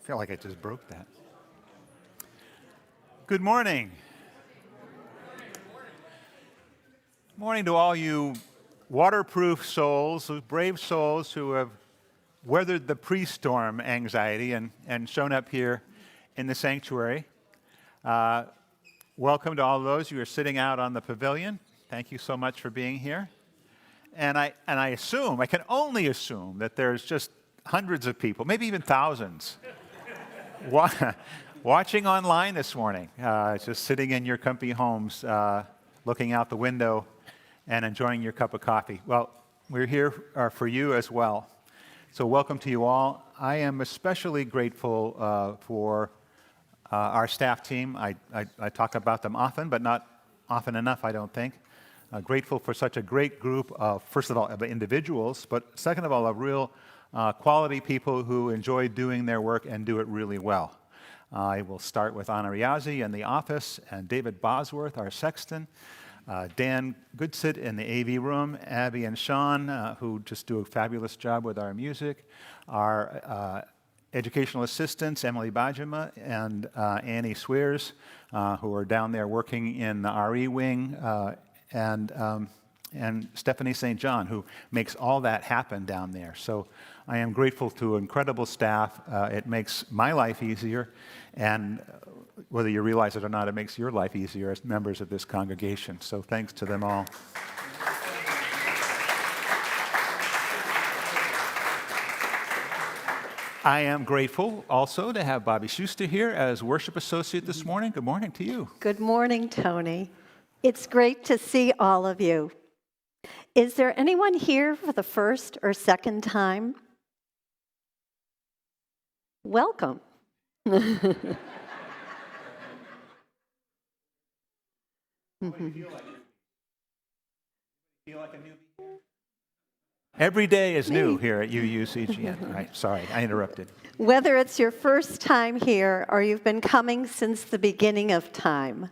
I feel like I just broke that. Good morning. Morning to all you waterproof souls, brave souls who have weathered the pre-storm anxiety and shown up here in the sanctuary. Welcome to all those who are sitting out on the pavilion. Thank you so much for being here. And I can only assume that there's just hundreds of people, maybe even thousands, watching online this morning, just sitting in your comfy homes, looking out the window and enjoying your cup of coffee. Well, we're here for you as well. So welcome to you all. I am especially grateful for our staff team. I talk about them often, but not often enough, I don't think. Grateful for such a great group of, first of all, of individuals, but second of all, of real quality people who enjoy doing their work and do it really well. I will start with Anna Riazzi in the office, and David Bosworth, our sexton, Dan Goodsit in the AV room, Abby and Sean, who just do a fabulous job with our music, our educational assistants, Emily Bajima and Annie Swears, who are down there working in the RE wing, and Stephanie St. John, who makes all that happen down there. So I am grateful to incredible staff. It makes my life easier, and whether you realize it or not, it makes your life easier as members of this congregation. So thanks to them all. I am grateful also to have Bobby Schuster here as worship associate this morning. Good morning to you. Good morning, Tony. It's great to see all of you. Is there anyone here for the first or second time? Welcome. Every day is new here at UUCGN. Right, sorry, I interrupted. Whether it's your first time here or you've been coming since the beginning of time,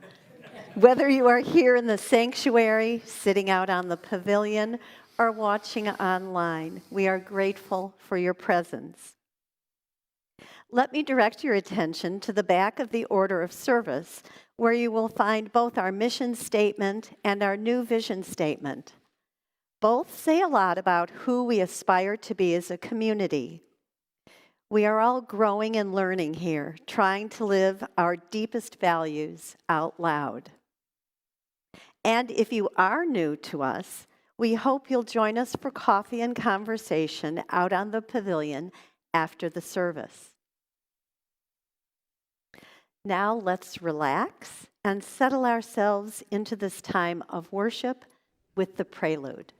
whether you are here in the sanctuary, sitting out on the pavilion, or watching online, we are grateful for your presence. Let me direct your attention to the back of the order of service, where you will find both our mission statement and our new vision statement. Both say a lot about who we aspire to be as a community. We are all growing and learning here, trying to live our deepest values out loud. And if you are new to us, we hope you'll join us for coffee and conversation out on the pavilion after the service. Now let's relax and settle ourselves into this time of worship with the prelude.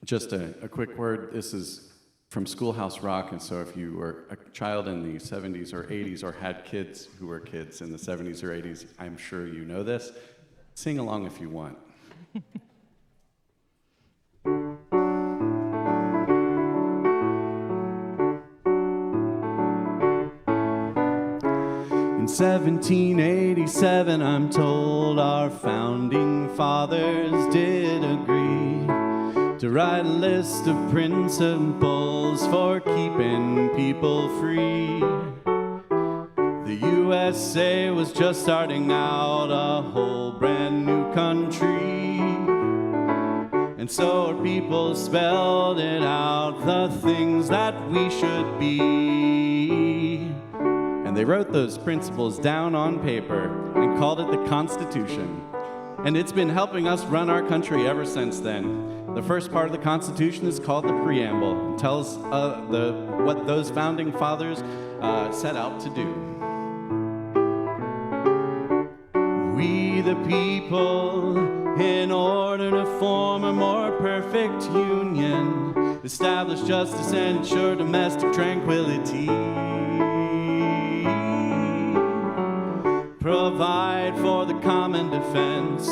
Just a quick word. This is from Schoolhouse Rock, and so if you were a child in the 70s or 80s or had kids who were kids in the 70s or 80s, I'm sure you know this. Sing along if you want. In 1787, I'm told our founding fathers did agree to write a list of principles for keeping people free. The USA was just starting out, a whole brand new country. And so our people spelled it out, the things that we should be. And they wrote those principles down on paper and called it the Constitution. And it's been helping us run our country ever since then. The first part of the Constitution is called the Preamble. It tells what those founding fathers set out to do. We the people, in order to form a more perfect union, establish justice and ensure domestic tranquility, provide for the common defense,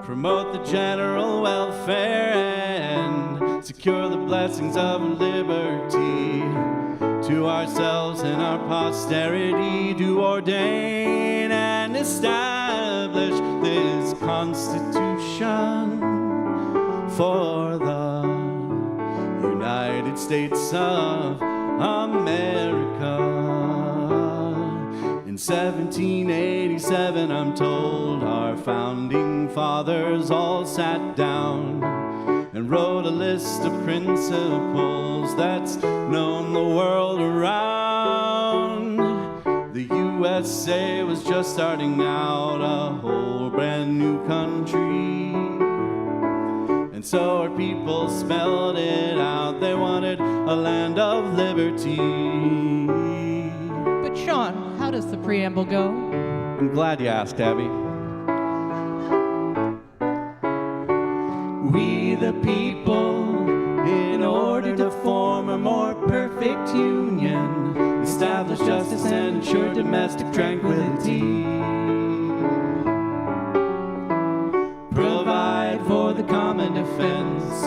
promote the general welfare, and secure the blessings of liberty to ourselves and our posterity, do ordain and establish this Constitution for the United States of America. In 1787, I'm told, our founding fathers all sat down and wrote a list of principles that's known the world around. The USA was just starting out, a whole brand new country. And so our people spelled it out. They wanted a land of liberty. But Sean, how does the preamble go? I'm glad you asked, Abby. We the people, in order to form a more perfect union, establish justice and ensure domestic tranquility. Provide for the common defense,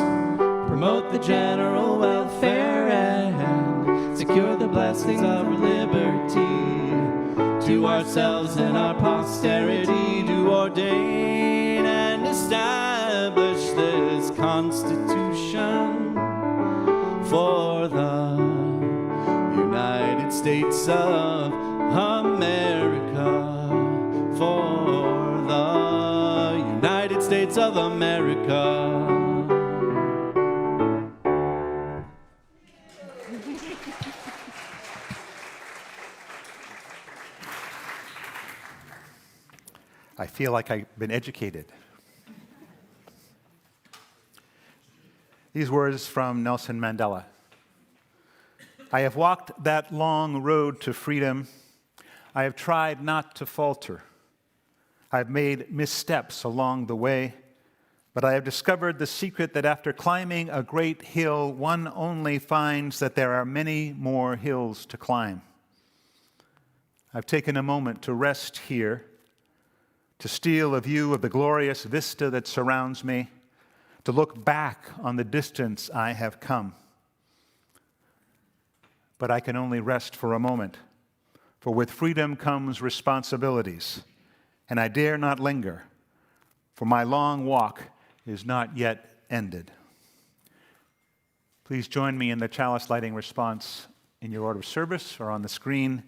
promote the general welfare, and secure the blessings of liberty. To ourselves and our posterity do ordain and establish this Constitution for the United States of America, for the United States of America. I feel like I've been educated. These words from Nelson Mandela. I have walked that long road to freedom. I have tried not to falter. I've made missteps along the way, but I have discovered the secret that after climbing a great hill, one only finds that there are many more hills to climb. I've taken a moment to rest here, to steal a view of the glorious vista that surrounds me, to look back on the distance I have come. But I can only rest for a moment, for with freedom comes responsibilities, and I dare not linger, for my long walk is not yet ended. Please join me in the chalice lighting response in your order of service or on the screen.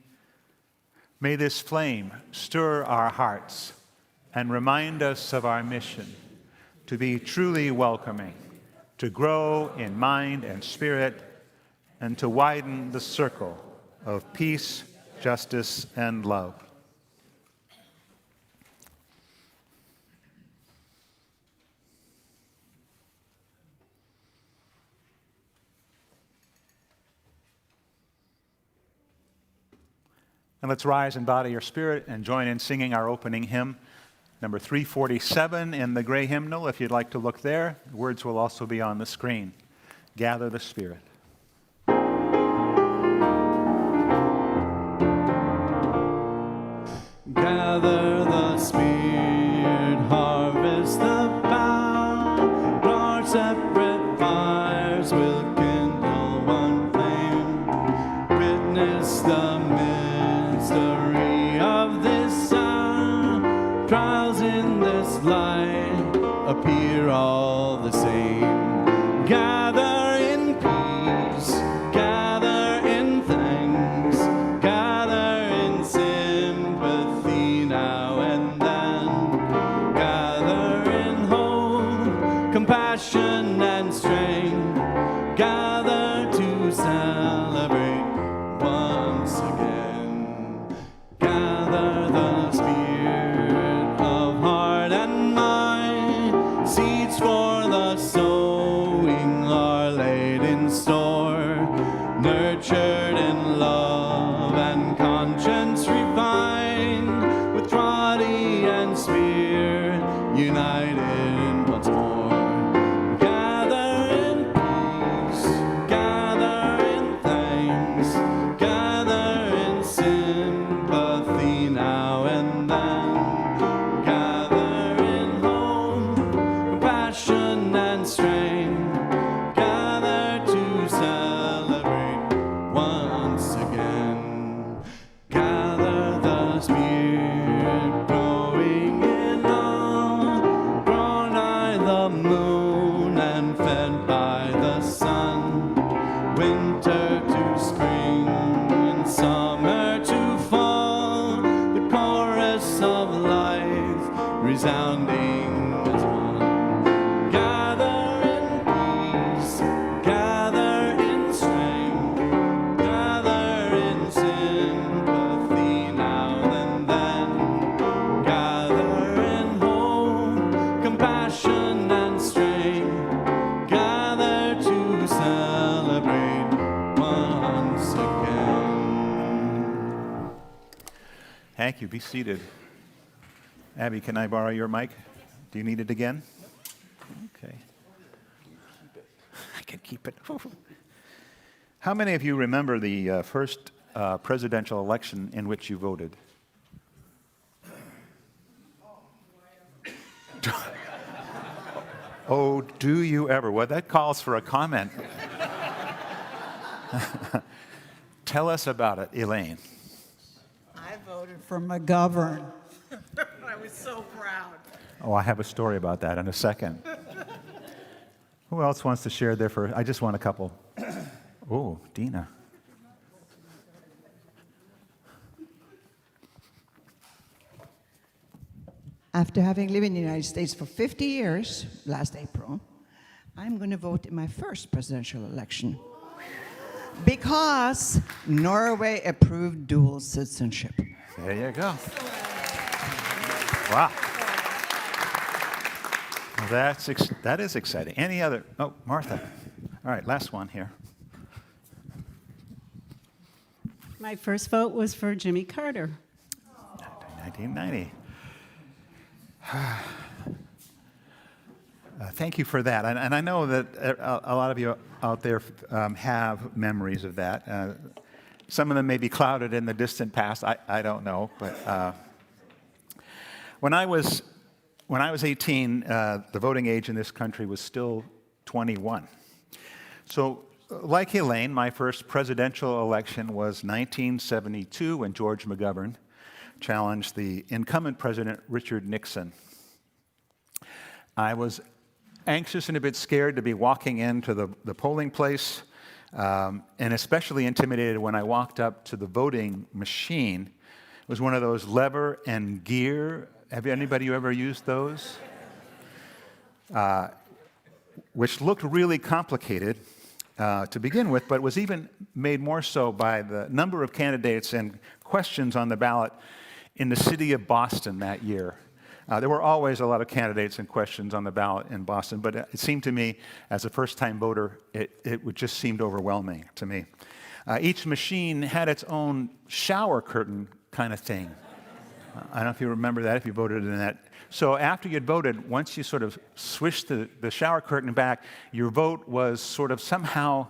May this flame stir our hearts and remind us of our mission to be truly welcoming, to grow in mind and spirit, and to widen the circle of peace, justice, and love. And let's rise in body or spirit and join in singing our opening hymn, number 347 in the gray hymnal. If you'd like to look there, the words will also be on the screen. Gather the Spirit. Gather the Spirit, harvest the bough. Our separate fires will kindle one flame. Witness the mystery of this hour. Trials in this light appear all the same. Gather in peace, gather in thanks, gather in sympathy now and then. Gather in hope, compassion and strength. Gather to celebrate once again. Gather the spirit of heart and mind, seeds for the sowing Thank you. Be seated. Abby, can I borrow your mic? Do you need it again? Okay. I can keep it. How many of you remember the first presidential election in which you voted? Oh, do you ever? Well, that calls for a comment. Tell us about it, Elaine. I voted for McGovern. I was so proud. Oh, I have a story about that in a second. Who else wants to share their first? I just want a couple. Oh, Dina. After having lived in the United States for 50 years, last April, I'm going to vote in my first presidential election because Norway approved dual citizenship. There you go. Wow. Well, that is exciting. Any other? Oh, Martha. All right, last one here. My first vote was for Jimmy Carter. 1990. Thank you for that. And I know that a lot of you out there have memories of that. Some of them may be clouded in the distant past. I don't know. But when I was 18, the voting age in this country was still 21. So, like Elaine, my first presidential election was 1972 when George McGovern challenged the incumbent president, Richard Nixon. I was anxious and a bit scared to be walking into the polling place, and especially intimidated when I walked up to the voting machine. It was one of those lever and gear. Have anybody ever used those? Which looked really complicated to begin with, but was even made more so by the number of candidates and questions on the ballot in the city of Boston that year. There were always a lot of candidates and questions on the ballot in Boston, but it seemed to me, as a first-time voter, it would just seemed overwhelming to me. Each machine had its own shower curtain kind of thing. I don't know if you remember that, if you voted in that. So after you'd voted, once you sort of swished the shower curtain back, your vote was sort of somehow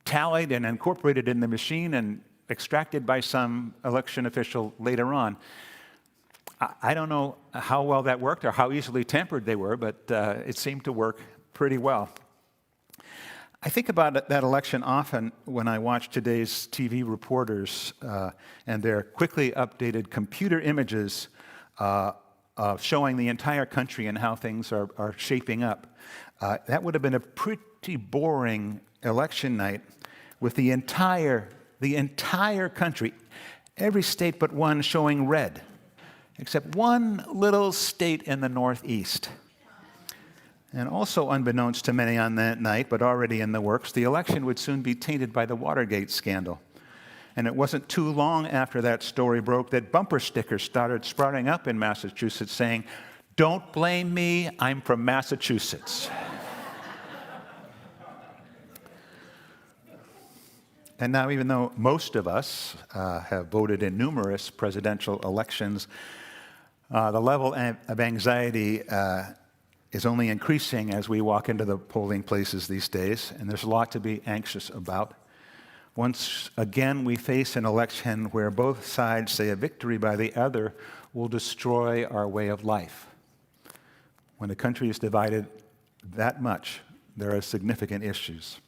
tallied and incorporated in the machine and extracted by some election official later on. I don't know how well that worked or how easily tampered they were, but it seemed to work pretty well. I think about that election often when I watch today's TV reporters and their quickly updated computer images showing the entire country and how things are shaping up. That would have been a pretty boring election night with the entire country, every state but one, showing red, except one little state in the Northeast. And also unbeknownst to many on that night, but already in the works, the election would soon be tainted by the Watergate scandal. And it wasn't too long after that story broke that bumper stickers started sprouting up in Massachusetts saying, "Don't blame me, I'm from Massachusetts." And now, even though most of us have voted in numerous presidential elections, the level of anxiety is only increasing as we walk into the polling places these days, and there's a lot to be anxious about. Once again, we face an election where both sides say a victory by the other will destroy our way of life. When the country is divided that much, there are significant issues.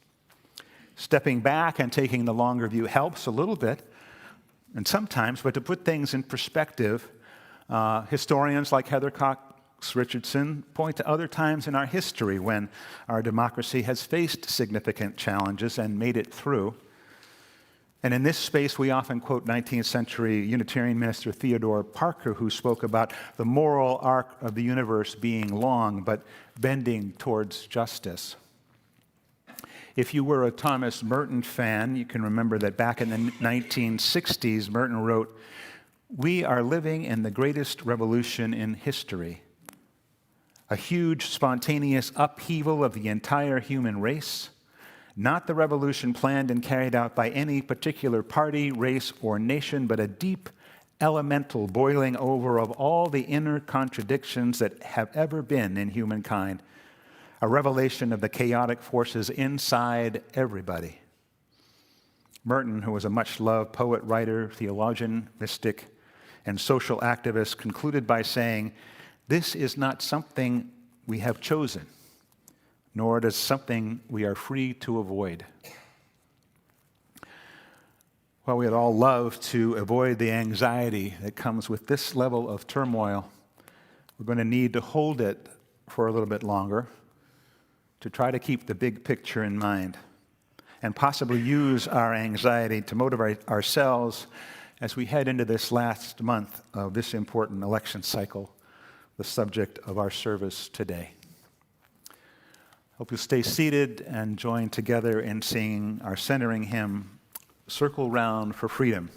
Stepping back and taking the longer view helps a little bit, and sometimes, but to put things in perspective, historians like Heather Cox Richardson point to other times in our history when our democracy has faced significant challenges and made it through. And in this space, we often quote 19th century Unitarian minister Theodore Parker, who spoke about the moral arc of the universe being long but bending towards justice. If you were a Thomas Merton fan, you can remember that back in the 1960s, Merton wrote, "We are living in the greatest revolution in history. A huge, spontaneous upheaval of the entire human race, not the revolution planned and carried out by any particular party, race, or nation, but a deep elemental boiling over of all the inner contradictions that have ever been in humankind, a revelation of the chaotic forces inside everybody. Merton, who was a much-loved poet, writer, theologian, mystic, and social activist, concluded by saying, "This is not something we have chosen, nor is it something we are free to avoid." While we'd all love to avoid the anxiety that comes with this level of turmoil, we're going to need to hold it for a little bit longer to try to keep the big picture in mind and possibly use our anxiety to motivate ourselves as we head into this last month of this important election cycle, the subject of our service today. Hope you'll stay seated and join together in singing our centering hymn, "Circle Round for Freedom."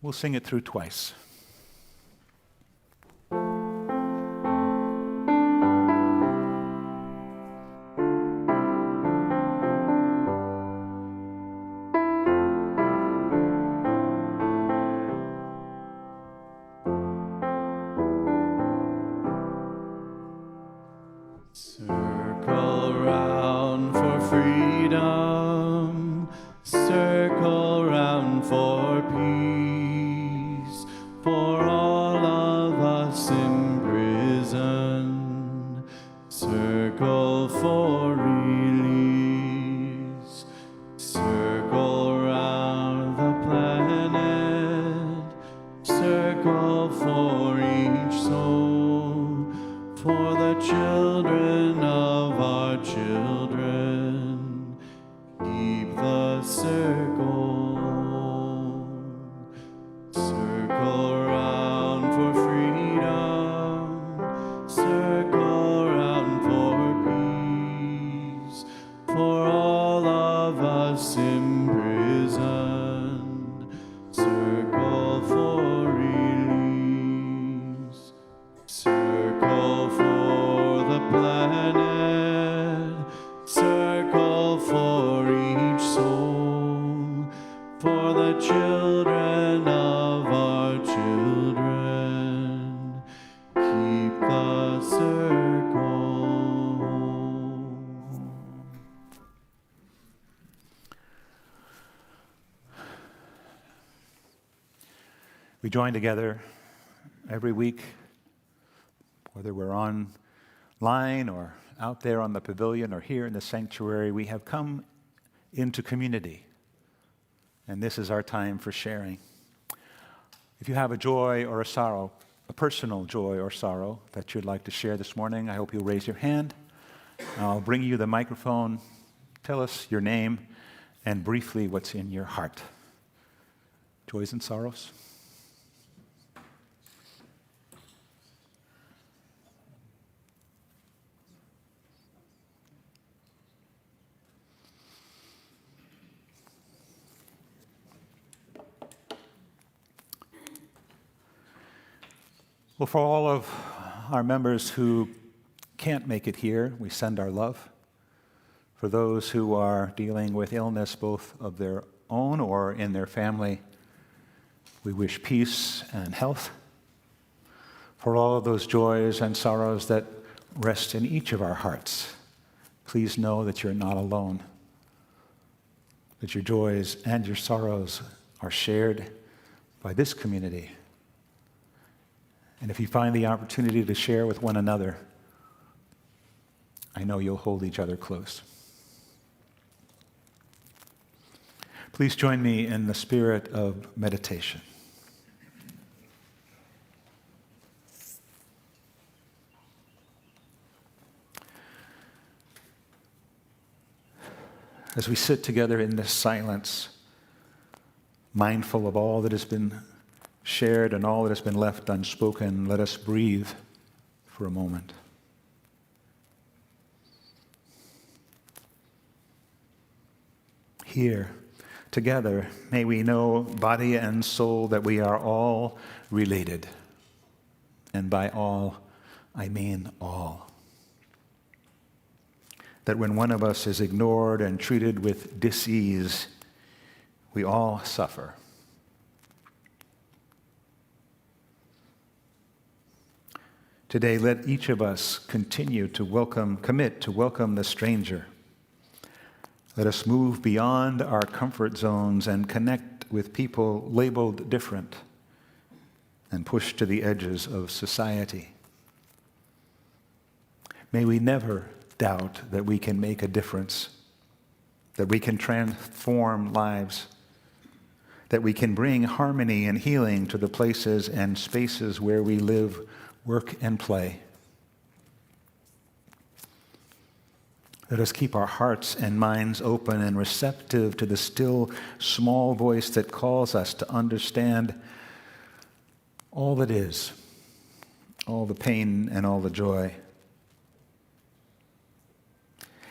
We'll sing it through twice. Circle round for freedom, circle round for peace, for all of us imprisoned, circle for release, circle round the planet, circle for each soul, for the children of our children, keep the circle. Circle round for freedom, circle round for peace, for all of us imprisoned, circle for release, circle for the planet, circle for each soul, for the children of our children, keep the circle. We join together every week, whether we're online or out there on the pavilion or here in the sanctuary. We have come into community, and this is our time for sharing. If you have a joy or a sorrow, a personal joy or sorrow that you'd like to share this morning, I hope you'll raise your hand. I'll bring you the microphone. Tell us your name and briefly what's in your heart. Joys and sorrows? Well, for all of our members who can't make it here, we send our love. For those who are dealing with illness, both of their own or in their family, we wish peace and health. For all of those joys and sorrows that rest in each of our hearts, please know that you're not alone, that your joys and your sorrows are shared by this community. And if you find the opportunity to share with one another, I know you'll hold each other close. Please join me in the spirit of meditation. As we sit together in this silence, mindful of all that has been shared and all that has been left unspoken, let us breathe for a moment. Here, together, may we know, body and soul, that we are all related. And by all, I mean all. That when one of us is ignored and treated with dis-ease, we all suffer. Today, let each of us continue to commit to welcome the stranger. Let us move beyond our comfort zones and connect with people labeled different and push to the edges of society. May we never doubt that we can make a difference, that we can transform lives, that we can bring harmony and healing to the places and spaces where we live, work, and play. Let us keep our hearts and minds open and receptive to the still, small voice that calls us to understand all that is, all the pain and all the joy,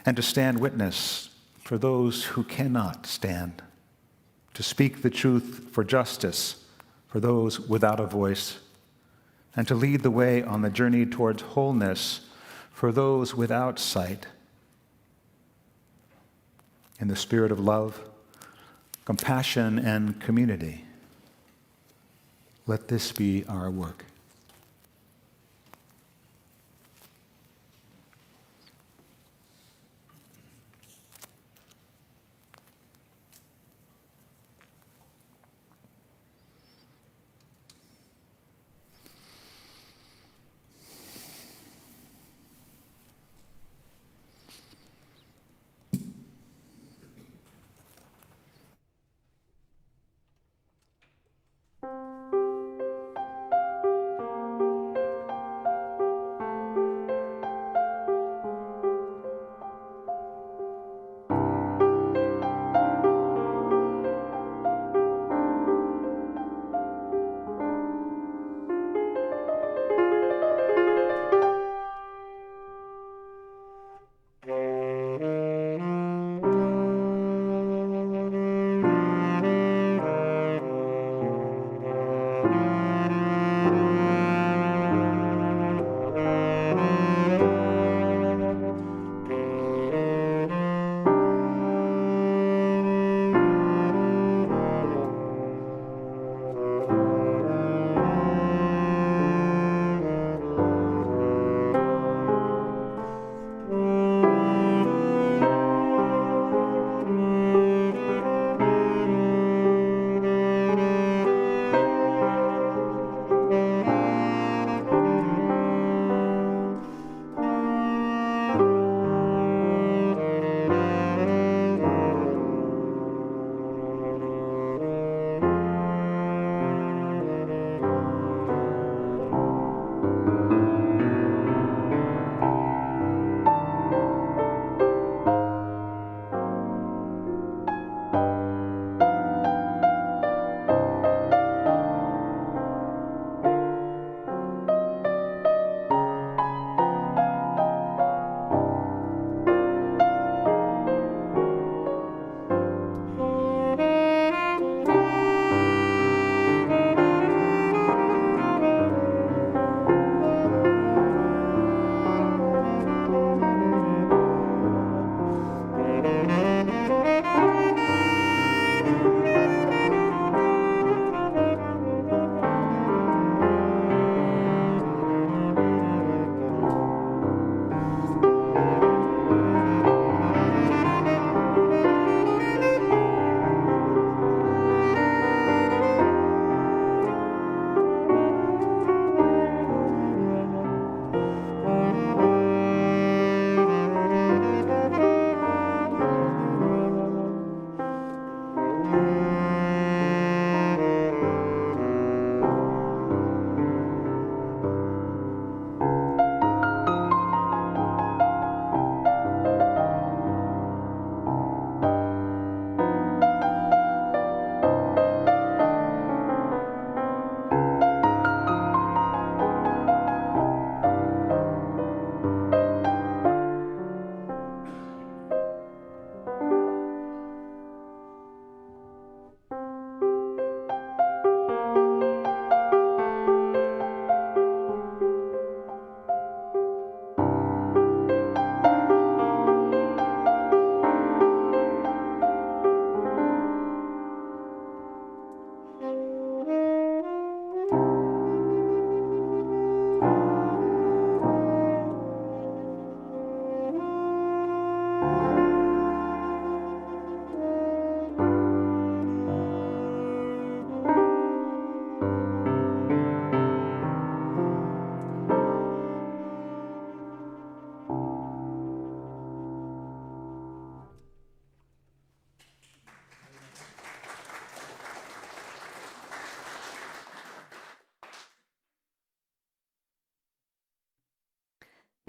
and to stand witness for those who cannot stand, to speak the truth for justice for those without a voice, and to lead the way on the journey towards wholeness for those without sight. In the spirit of love, compassion, and community, let this be our work.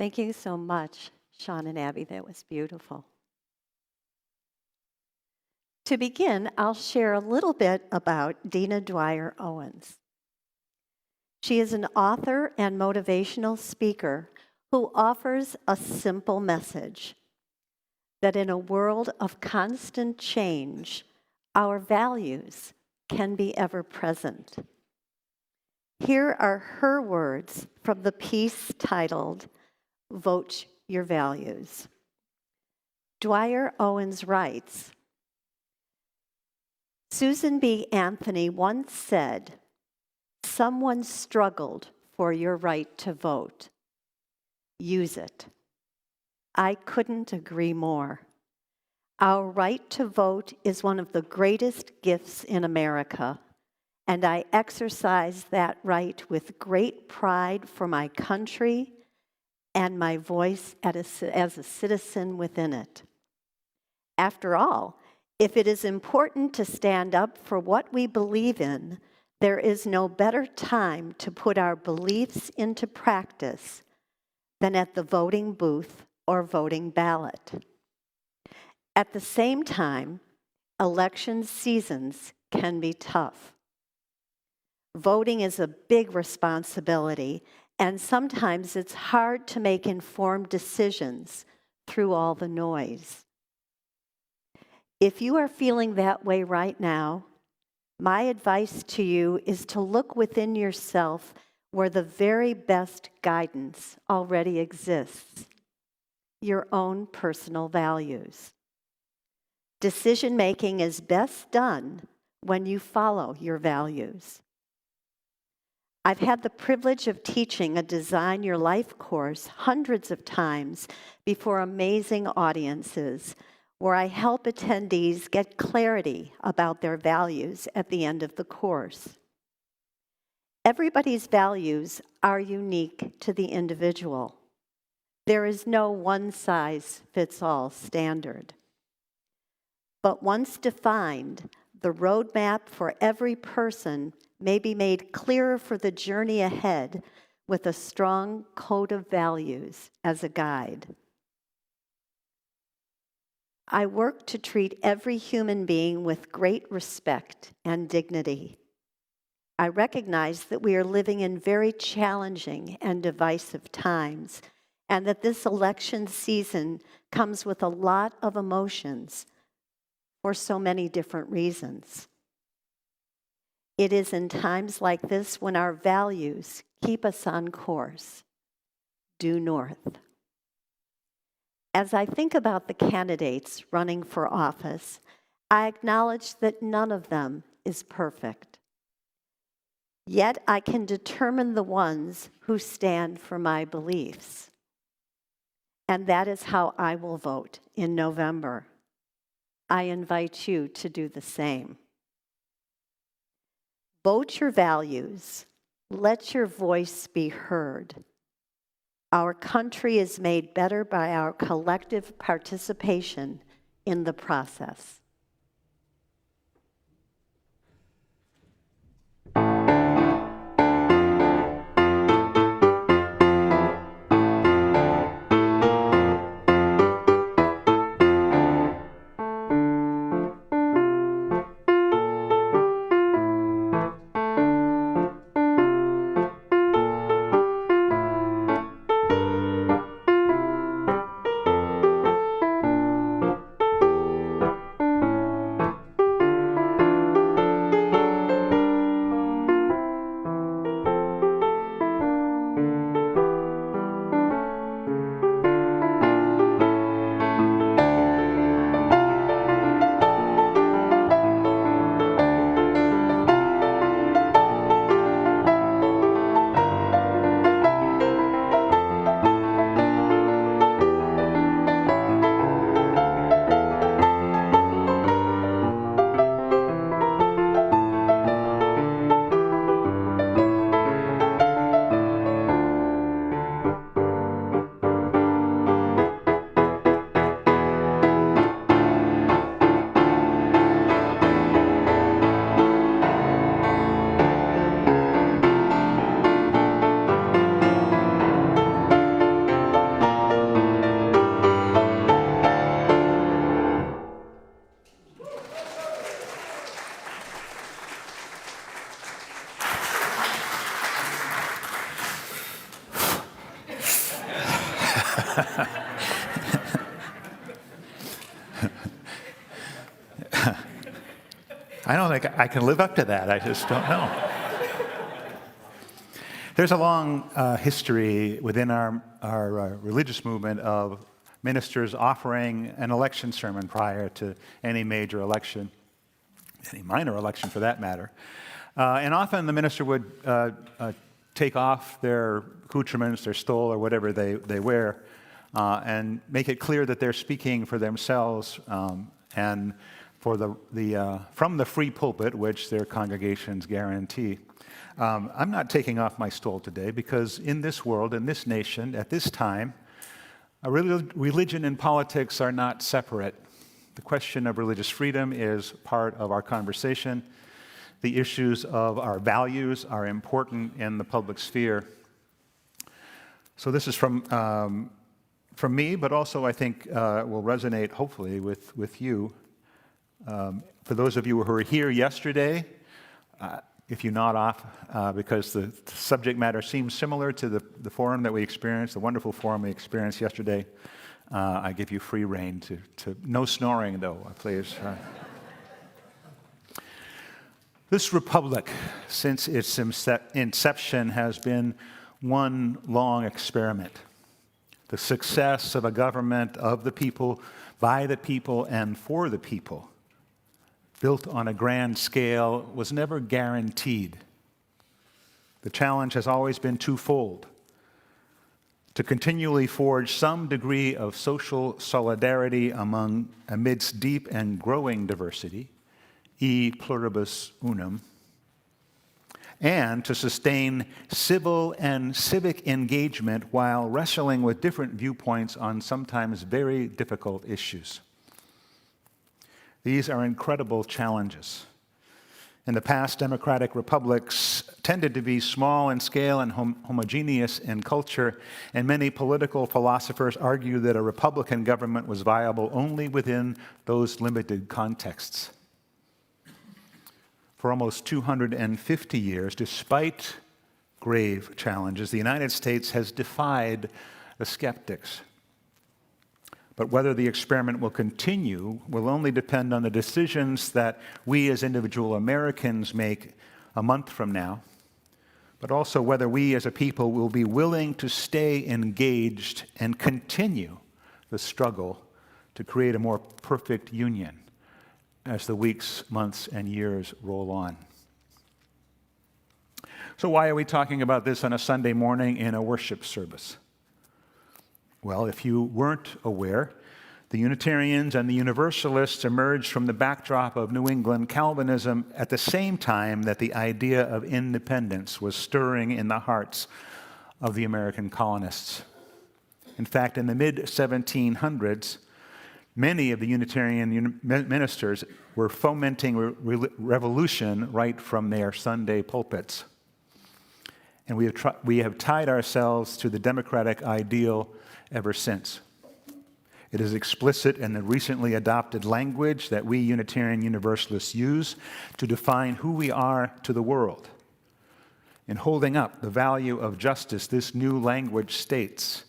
Thank you so much, Sean and Abby. That was beautiful. To begin, I'll share a little bit about Dina Dwyer Owens. She is an author and motivational speaker who offers a simple message that in a world of constant change, our values can be ever present. Here are her words from the piece titled, Vote Your Values. Dwyer Owens writes, Susan B. Anthony once said, "Someone struggled for your right to vote. Use it." I couldn't agree more. Our right to vote is one of the greatest gifts in America, and I exercise that right with great pride for my country and my voice as a citizen within it. After all, if it is important to stand up for what we believe in, there is no better time to put our beliefs into practice than at the voting booth or voting ballot. At the same time, election seasons can be tough. Voting is a big responsibility, and sometimes it's hard to make informed decisions through all the noise. If you are feeling that way right now, my advice to you is to look within yourself where the very best guidance already exists, your own personal values. Decision-making is best done when you follow your values. I've had the privilege of teaching a Design Your Life course hundreds of times before amazing audiences, where I help attendees get clarity about their values at the end of the course. Everybody's values are unique to the individual. There is no one-size-fits-all standard. But once defined, the roadmap for every person may be made clearer for the journey ahead with a strong code of values as a guide. I work to treat every human being with great respect and dignity. I recognize that we are living in very challenging and divisive times, and that this election season comes with a lot of emotions for so many different reasons. It is in times like this when our values keep us on course, due north. As I think about the candidates running for office, I acknowledge that none of them is perfect. Yet I can determine the ones who stand for my beliefs. And that is how I will vote in November. I invite you to do the same. Vote your values. Let your voice be heard. Our country is made better by our collective participation in the process. I don't think I can live up to that. I just don't know. There's a long history within our religious movement of ministers offering an election sermon prior to any major election, any minor election for that matter. And often the minister would take off their accoutrements, their stole, or whatever they wear, and make it clear that they're speaking for themselves and for from the free pulpit, which their congregations guarantee. I'm not taking off my stole today because in this world, in this nation, at this time, religion and politics are not separate. The question of religious freedom is part of our conversation. The issues of our values are important in the public sphere. So this is from me, but also I think will resonate, hopefully, with you. For those of you who were here yesterday, if you nod off because the subject matter seems similar to the forum that we experienced, the wonderful forum we experienced yesterday, I give you free rein to no snoring, though, please. This republic, since its inception, has been one long experiment. The success of a government of the people, by the people, and for the people, built on a grand scale, was never guaranteed. The challenge has always been twofold: to continually forge some degree of social solidarity amidst deep and growing diversity, e pluribus unum, and to sustain civil and civic engagement while wrestling with different viewpoints on sometimes very difficult issues. These are incredible challenges. In the past, democratic republics tended to be small in scale and homogeneous in culture, and many political philosophers argue that a republican government was viable only within those limited contexts. For almost 250 years, despite grave challenges, the United States has defied the skeptics. But whether the experiment will continue will only depend on the decisions that we as individual Americans make a month from now, but also whether we as a people will be willing to stay engaged and continue the struggle to create a more perfect union as the weeks, months, and years roll on. So why are we talking about this on a Sunday morning in a worship service? Well, if you weren't aware, the Unitarians and the Universalists emerged from the backdrop of New England Calvinism at the same time that the idea of independence was stirring in the hearts of the American colonists. In fact, in the mid-1700s, many of the Unitarian ministers were fomenting revolution right from their Sunday pulpits. And we have tied ourselves to the democratic ideal ever since. It is explicit in the recently adopted language that we Unitarian Universalists use to define who we are to the world. In holding up the value of justice, this new language states,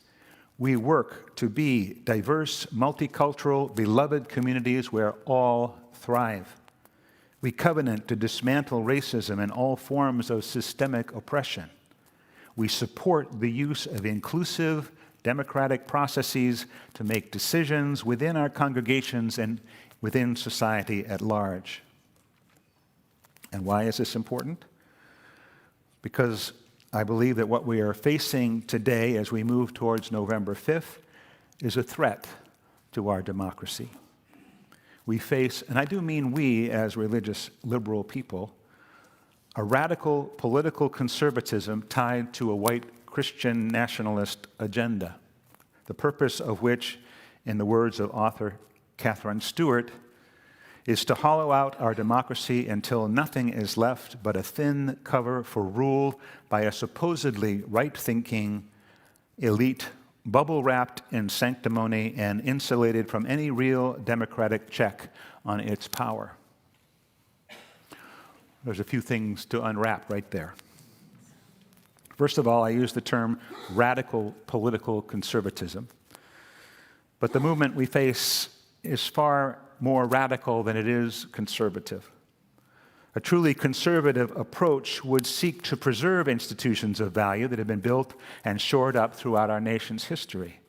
we work to be diverse, multicultural, beloved communities where all thrive. We covenant to dismantle racism and all forms of systemic oppression. We support the use of inclusive, democratic processes to make decisions within our congregations and within society at large. And why is this important? Because I believe that what we are facing today as we move towards November 5th is a threat to our democracy. We face, and I do mean we as religious liberal people, a radical political conservatism tied to a white Christian nationalist agenda, the purpose of which, in the words of author Catherine Stewart, is to hollow out our democracy until nothing is left but a thin cover for rule by a supposedly right-thinking elite, bubble-wrapped in sanctimony and insulated from any real democratic check on its power. There's a few things to unwrap right there. First of all, I use the term radical political conservatism. But the movement we face is far more radical than it is conservative. A truly conservative approach would seek to preserve institutions of value that have been built and shored up throughout our nation's history.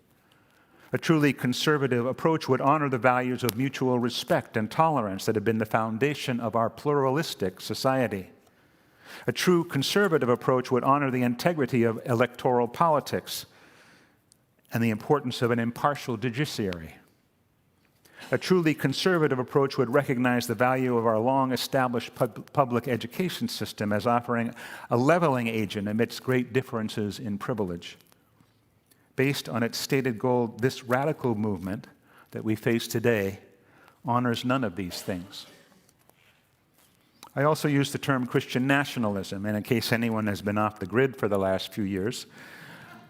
A truly conservative approach would honor the values of mutual respect and tolerance that have been the foundation of our pluralistic society. A true conservative approach would honor the integrity of electoral politics and the importance of an impartial judiciary. A truly conservative approach would recognize the value of our long-established public education system as offering a leveling agent amidst great differences in privilege. Based on its stated goal, this radical movement that we face today honors none of these things. I also use the term Christian nationalism, and in case anyone has been off the grid for the last few years,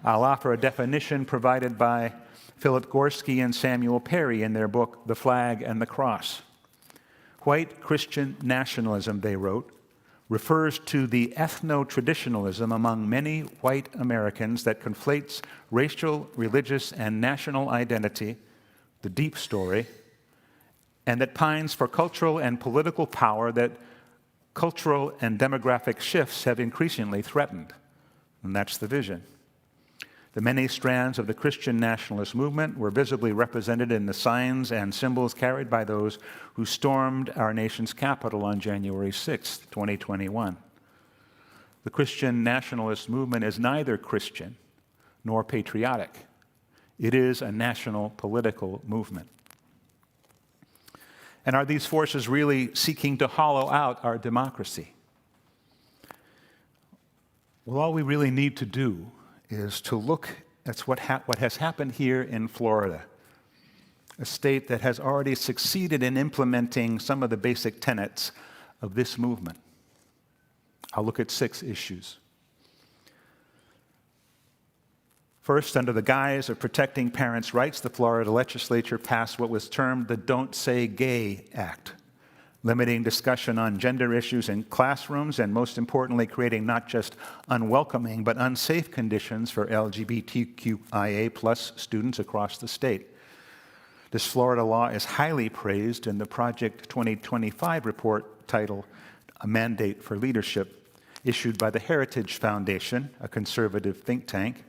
I'll offer a definition provided by Philip Gorski and Samuel Perry in their book, The Flag and the Cross. White Christian nationalism, they wrote, refers to the ethno-traditionalism among many white Americans that conflates racial, religious, and national identity, the deep story, and that pines for cultural and political power that cultural and demographic shifts have increasingly threatened. And that's the vision. The many strands of the Christian nationalist movement were visibly represented in the signs and symbols carried by those who stormed our nation's capital on January 6, 2021. The Christian nationalist movement is neither Christian nor patriotic. It is a national political movement. And are these forces really seeking to hollow out our democracy? Well, all we really need to do is to look at what has happened here in Florida, a state that has already succeeded in implementing some of the basic tenets of this movement. I'll look at 6 issues. First, under the guise of protecting parents' rights, the Florida legislature passed what was termed the Don't Say Gay Act, limiting discussion on gender issues in classrooms and, most importantly, creating not just unwelcoming but unsafe conditions for LGBTQIA+ students across the state. This Florida law is highly praised in the Project 2025 report titled A Mandate for Leadership, issued by the Heritage Foundation, a conservative think tank,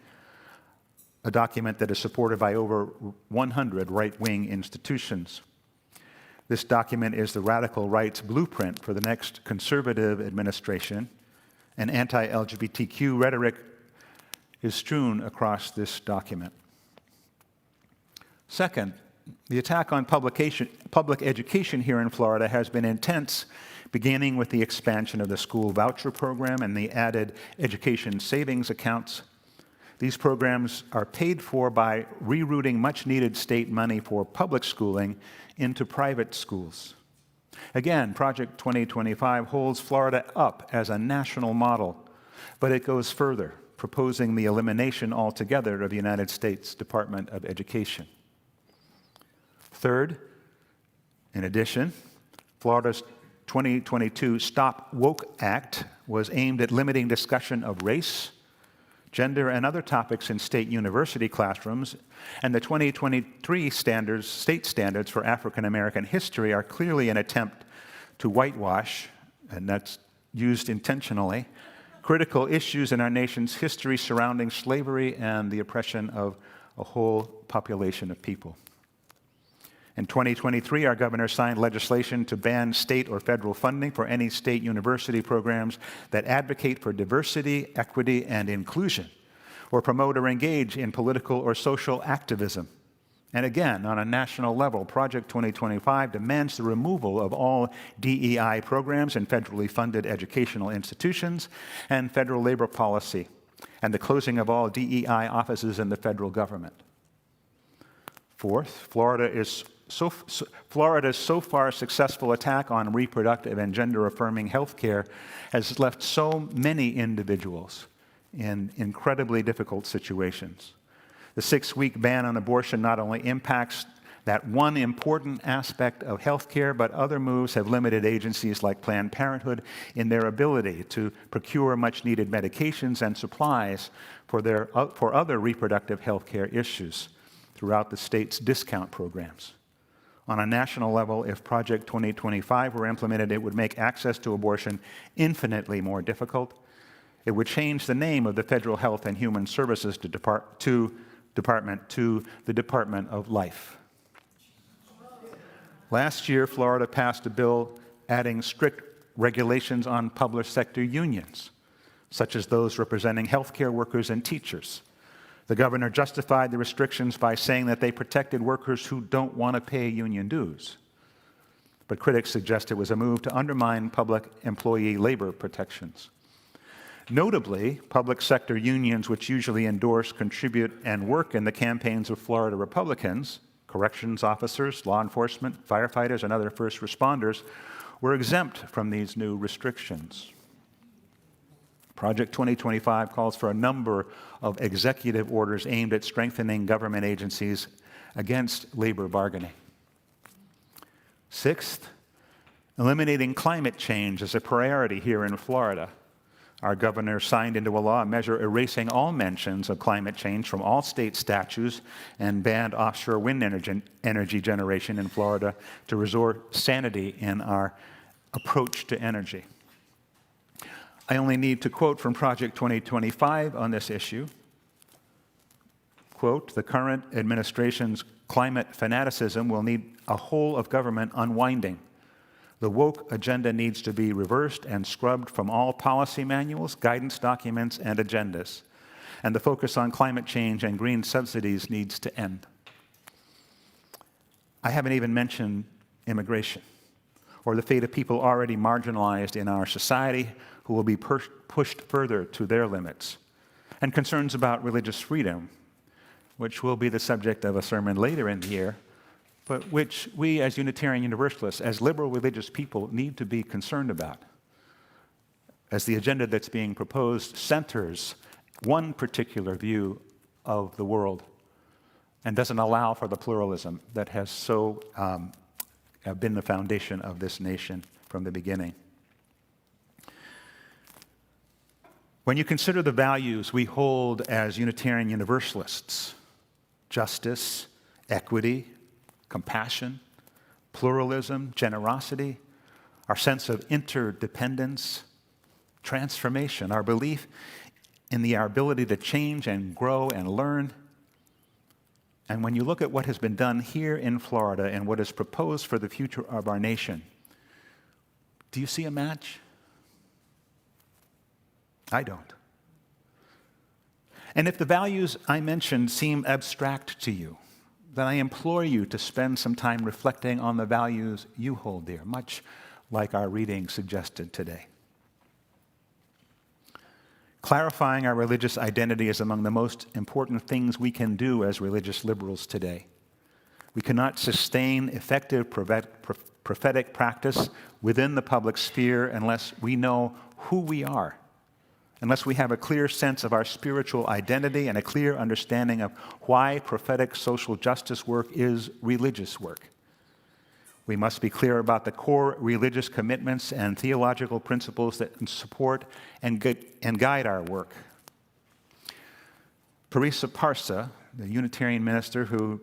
a document that is supported by over 100 right-wing institutions. This document is the radical right's blueprint for the next conservative administration, and anti-LGBTQ rhetoric is strewn across this document. Second, the attack on public education here in Florida has been intense, beginning with the expansion of the school voucher program and the added education savings accounts. These programs are paid for by rerouting much-needed state money for public schooling into private schools. Again, Project 2025 holds Florida up as a national model, but it goes further, proposing the elimination altogether of the United States Department of Education. Third, in addition, Florida's 2022 Stop Woke Act was aimed at limiting discussion of race, gender, and other topics in state university classrooms, and the 2023 state standards for African American history are clearly an attempt to whitewash, and that's used intentionally, critical issues in our nation's history surrounding slavery and the oppression of a whole population of people. In 2023, our governor signed legislation to ban state or federal funding for any state university programs that advocate for diversity, equity, and inclusion, or promote or engage in political or social activism. And again, on a national level, Project 2025 demands the removal of all DEI programs in federally funded educational institutions and federal labor policy, and the closing of all DEI offices in the federal government. Fourth, Florida's so far successful attack on reproductive and gender-affirming health care has left so many individuals in incredibly difficult situations. The 6-week ban on abortion not only impacts that one important aspect of health care, but other moves have limited agencies like Planned Parenthood in their ability to procure much-needed medications and supplies for other reproductive health care issues throughout the state's discount programs. On a national level, if Project 2025 were implemented, it would make access to abortion infinitely more difficult. It would change the name of the Federal Health and Human Services Department to the Department of Life. Last year, Florida passed a bill adding strict regulations on public sector unions, such as those representing healthcare workers and teachers. The governor justified the restrictions by saying that they protected workers who don't want to pay union dues. But critics suggest it was a move to undermine public employee labor protections. Notably, public sector unions, which usually endorse, contribute, and work in the campaigns of Florida Republicans, corrections officers, law enforcement, firefighters, and other first responders, were exempt from these new restrictions. Project 2025 calls for a number of executive orders aimed at strengthening government agencies against labor bargaining. Sixth, eliminating climate change is a priority here in Florida. Our governor signed into a law a measure erasing all mentions of climate change from all state statutes and banned offshore wind energy generation in Florida to restore sanity in our approach to energy. I only need to quote from Project 2025 on this issue. Quote, "The current administration's climate fanaticism will need a whole of government unwinding. The woke agenda needs to be reversed and scrubbed from all policy manuals, guidance documents, and agendas. And the focus on climate change and green subsidies needs to end." I haven't even mentioned immigration or the fate of people already marginalized in our society who will be pushed further to their limits, and concerns about religious freedom, which will be the subject of a sermon later in the year, but which we as Unitarian Universalists, as liberal religious people, need to be concerned about, as the agenda that's being proposed centers one particular view of the world and doesn't allow for the pluralism that has so been the foundation of this nation from the beginning. When you consider the values we hold as Unitarian Universalists, justice, equity, compassion, pluralism, generosity, our sense of interdependence, transformation, our belief in our ability to change and grow and learn, and when you look at what has been done here in Florida and what is proposed for the future of our nation, do you see a match? I don't. And if the values I mentioned seem abstract to you, then I implore you to spend some time reflecting on the values you hold dear, much like our reading suggested today. Clarifying our religious identity is among the most important things we can do as religious liberals today. We cannot sustain effective prophetic practice within the public sphere unless we know who we are, unless we have a clear sense of our spiritual identity and a clear understanding of why prophetic social justice work is religious work. We must be clear about the core religious commitments and theological principles that support and guide our work. Parisa Parsa, the Unitarian minister who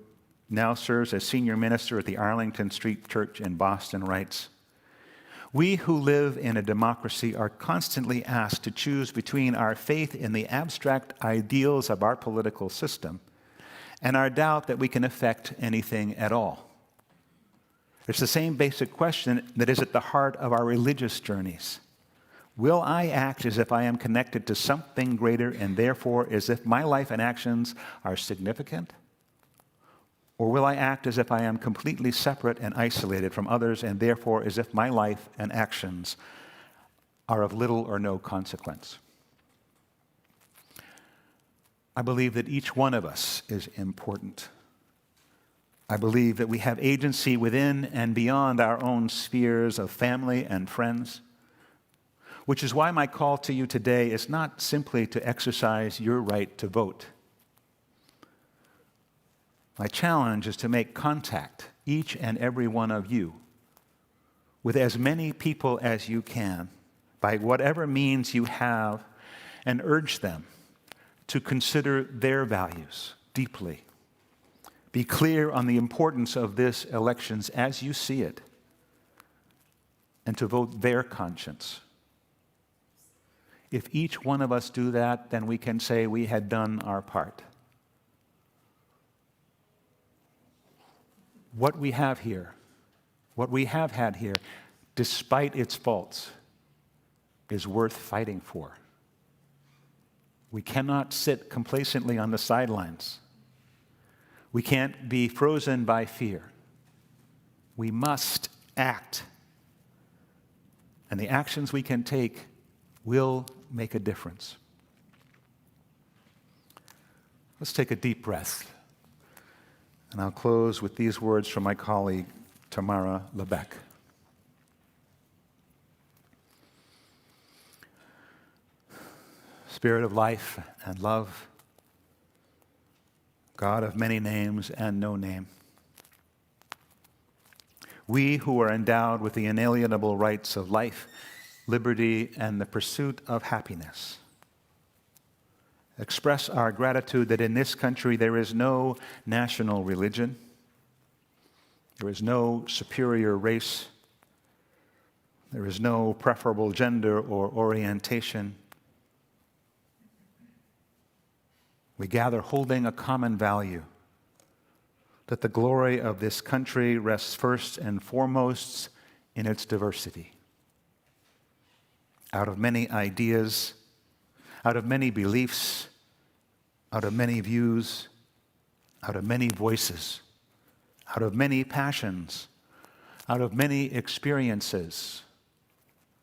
now serves as senior minister at the Arlington Street Church in Boston, writes, "We who live in a democracy are constantly asked to choose between our faith in the abstract ideals of our political system and our doubt that we can affect anything at all. It's the same basic question that is at the heart of our religious journeys. Will I act as if I am connected to something greater and therefore as if my life and actions are significant? Or will I act as if I am completely separate and isolated from others and therefore as if my life and actions are of little or no consequence?" I believe that each one of us is important. I believe that we have agency within and beyond our own spheres of family and friends, which is why my call to you today is not simply to exercise your right to vote. My challenge is to make contact, each and every one of you, with as many people as you can, by whatever means you have, and urge them to consider their values deeply, Be clear on the importance of this elections as you see it, and to vote their conscience. If each one of us do that, then we can say we had done our part. What we have here, what we have had here, despite its faults, is worth fighting for. We cannot sit complacently on the sidelines. We can't be frozen by fear. We must act. And the actions we can take will make a difference. Let's take a deep breath. And I'll close with these words from my colleague, Tamara Lebec. Spirit of life and love, God of many names and no name, we who are endowed with the inalienable rights of life, liberty, and the pursuit of happiness, express our gratitude that in this country there is no national religion, there is no superior race, there is no preferable gender or orientation. We gather holding a common value, that the glory of this country rests first and foremost in its diversity. Out of many ideas, out of many beliefs, out of many views, out of many voices, out of many passions, out of many experiences,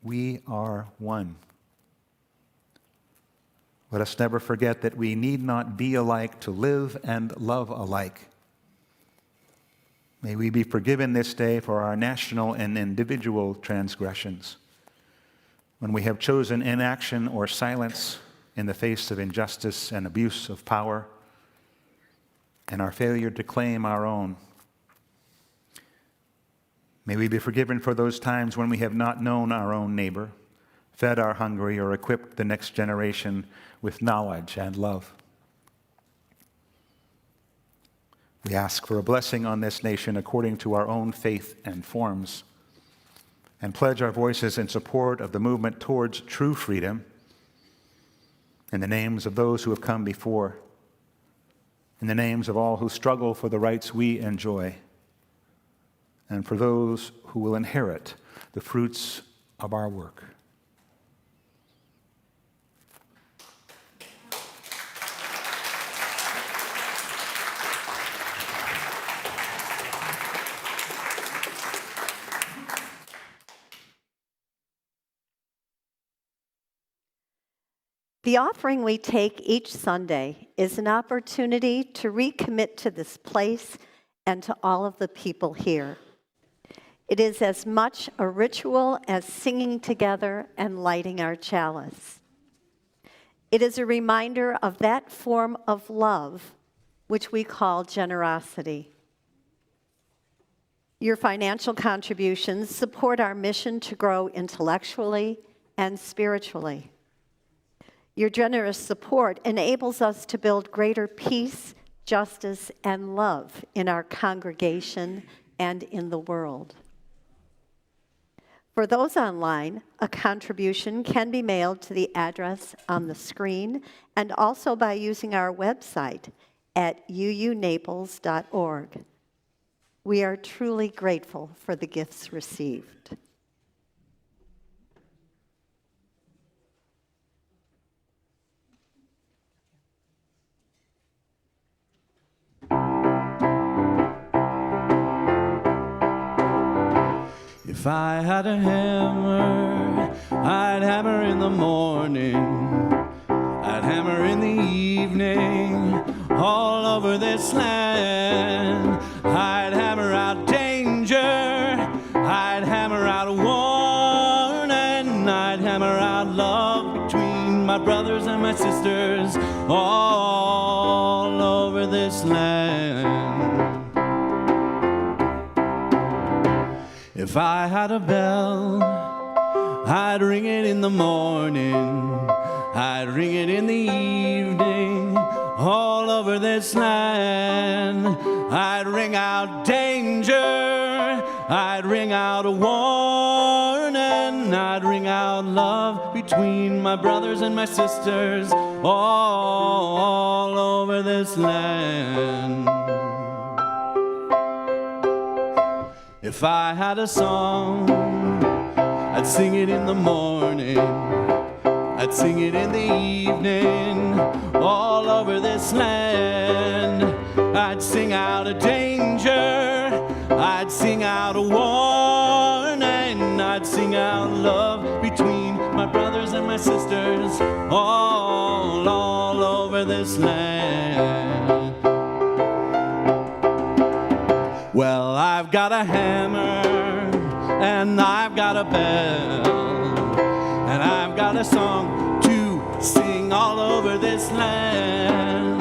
we are one. Let us never forget that we need not be alike to live and love alike. May we be forgiven this day for our national and individual transgressions, when we have chosen inaction or silence in the face of injustice and abuse of power, and our failure to claim our own. May we be forgiven for those times when we have not known our own neighbor, fed our hungry, or equipped the next generation with knowledge and love. We ask for a blessing on this nation according to our own faith and forms, and pledge our voices in support of the movement towards true freedom in the names of those who have come before, in the names of all who struggle for the rights we enjoy, and for those who will inherit the fruits of our work. The offering we take each Sunday is an opportunity to recommit to this place and to all of the people here. It is as much a ritual as singing together and lighting our chalice. It is a reminder of that form of love which we call generosity. Your financial contributions support our mission to grow intellectually and spiritually. Your generous support enables us to build greater peace, justice, and love in our congregation and in the world. For those online, a contribution can be mailed to the address on the screen and also by using our website at uunaples.org. We are truly grateful for the gifts received. If I had a hammer, I'd hammer in the morning, I'd hammer in the evening, all over this land. I'd hammer out danger, I'd hammer out war, and I'd hammer out love between my brothers and my sisters, all over this land. If I had a bell, I'd ring it in the morning, I'd ring it in the evening, all over this land. I'd ring out danger, I'd ring out a warning, I'd ring out love between my brothers and my sisters all over this land. If I had a song, I'd sing it in the morning, I'd sing it in the evening, all over this land. I'd sing out a danger, I'd sing out a warning, I'd sing out love between my brothers and my sisters all over this land. Well, I've got a hammer and I've got a bell, and I've got a song to sing all over this land.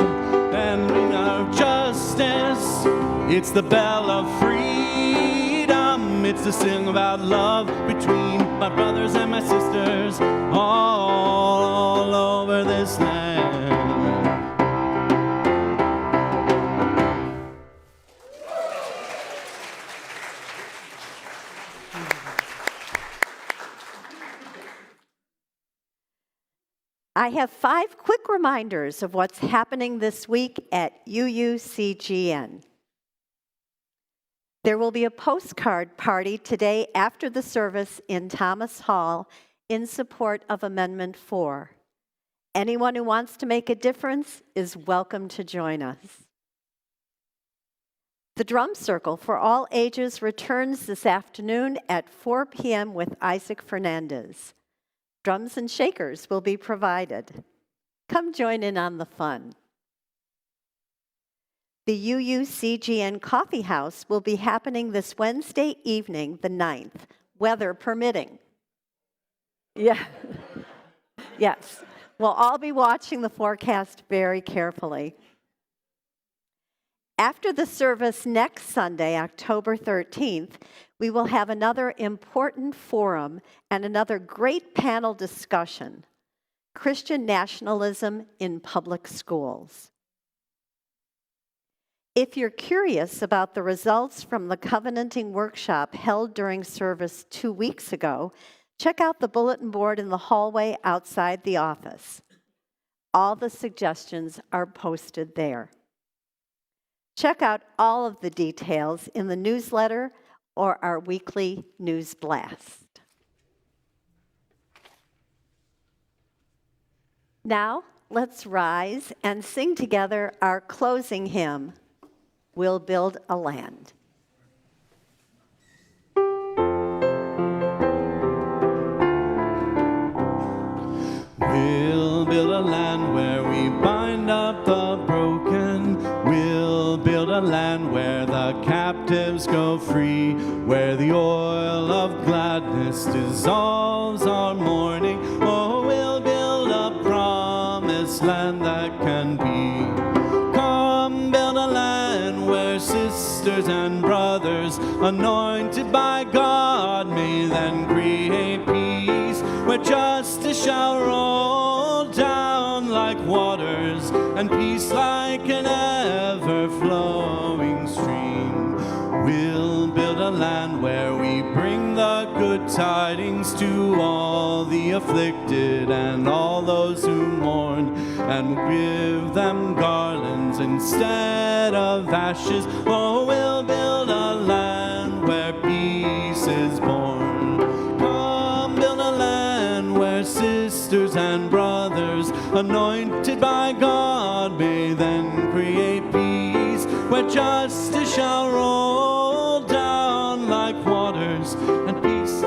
And ring of justice, it's the bell of freedom. It's to sing about love between my brothers and my sisters all over this land. I have 5 quick reminders of what's happening this week at UUCGN. There will be a postcard party today after the service in Thomas Hall in support of Amendment 4. Anyone who wants to make a difference is welcome to join us. The Drum Circle for all ages returns this afternoon at 4 p.m. with Isaac Fernandez. Drums and shakers will be provided. Come join in on the fun. The UUCGN Coffee House will be happening this Wednesday evening, the 9th, weather permitting. Yeah. Yes. We'll all be watching the forecast very carefully. After the service next Sunday, October 13th, we will have another important forum and another great panel discussion, Christian Nationalism in Public Schools. If you're curious about the results from the covenanting workshop held during service 2 weeks ago, check out the bulletin board in the hallway outside the office. All the suggestions are posted there. Check out all of the details in the newsletter or our weekly news blast. Now, let's rise and sing together our closing hymn, We'll Build a Land. We'll build a land where we bind up the broken. We'll build a land where the captives go free, where the oil of gladness dissolves our mourning. Oh, we'll build a promised land that can be. Come, build a land where sisters and brothers, anointed by God, may then create peace, where justice shall roll down like waters, and peace like an ever-flowing stream. We'll build a land where we bring the good tidings to all the afflicted and all those who mourn, and give them garlands instead of ashes. Oh, we'll build a land where peace is born. Come, build a land where sisters and brothers, anointed by God, may then create peace, where justice shall roll down like waters, and peace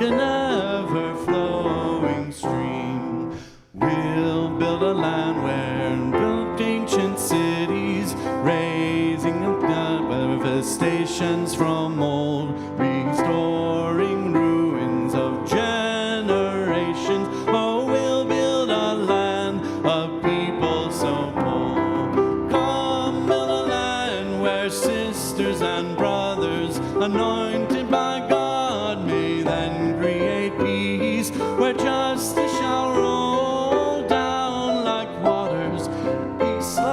an ever-flowing stream. We'll build a land where built ancient cities, raising devastations from old, restoring ruins of generations. Oh, we'll build a land of people so bold. Come, build a land where sisters and brothers, anointed by God, may then create peace, where justice shall roll down like waters, peace like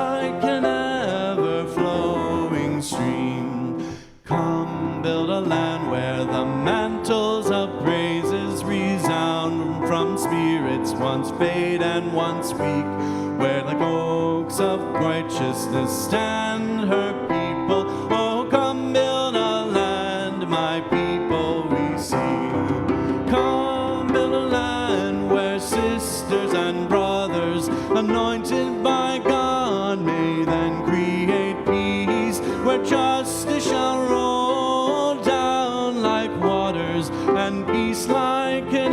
fade and one speak, where like oaks of righteousness stand her people. Oh, come build a land, my people we see. Come build a land where sisters and brothers, anointed by God, may then create peace, where justice shall roll down like waters, and peace like an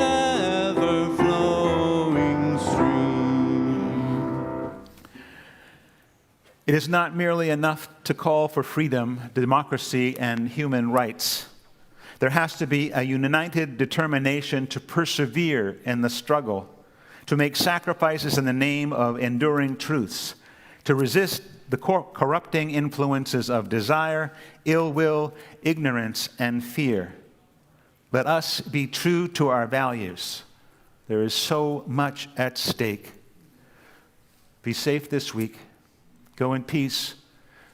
ever-flowing stream. It is not merely enough to call for freedom, democracy, and human rights. There has to be a united determination to persevere in the struggle, to make sacrifices in the name of enduring truths, to resist the corrupting influences of desire, ill will, ignorance, and fear. Let us be true to our values. There is so much at stake. Be safe this week. Go in peace.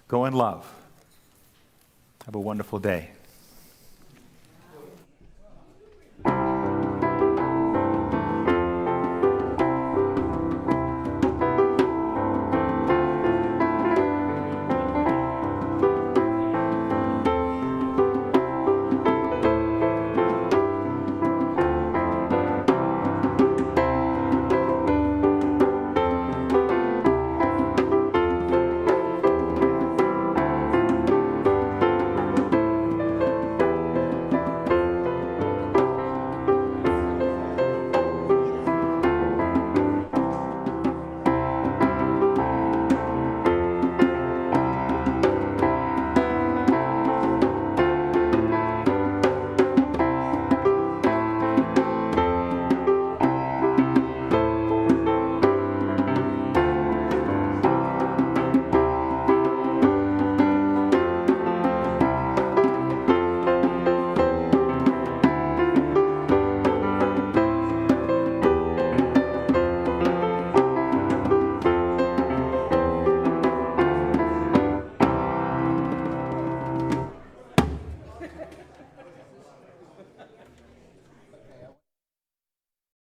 Go in love. Have a wonderful day.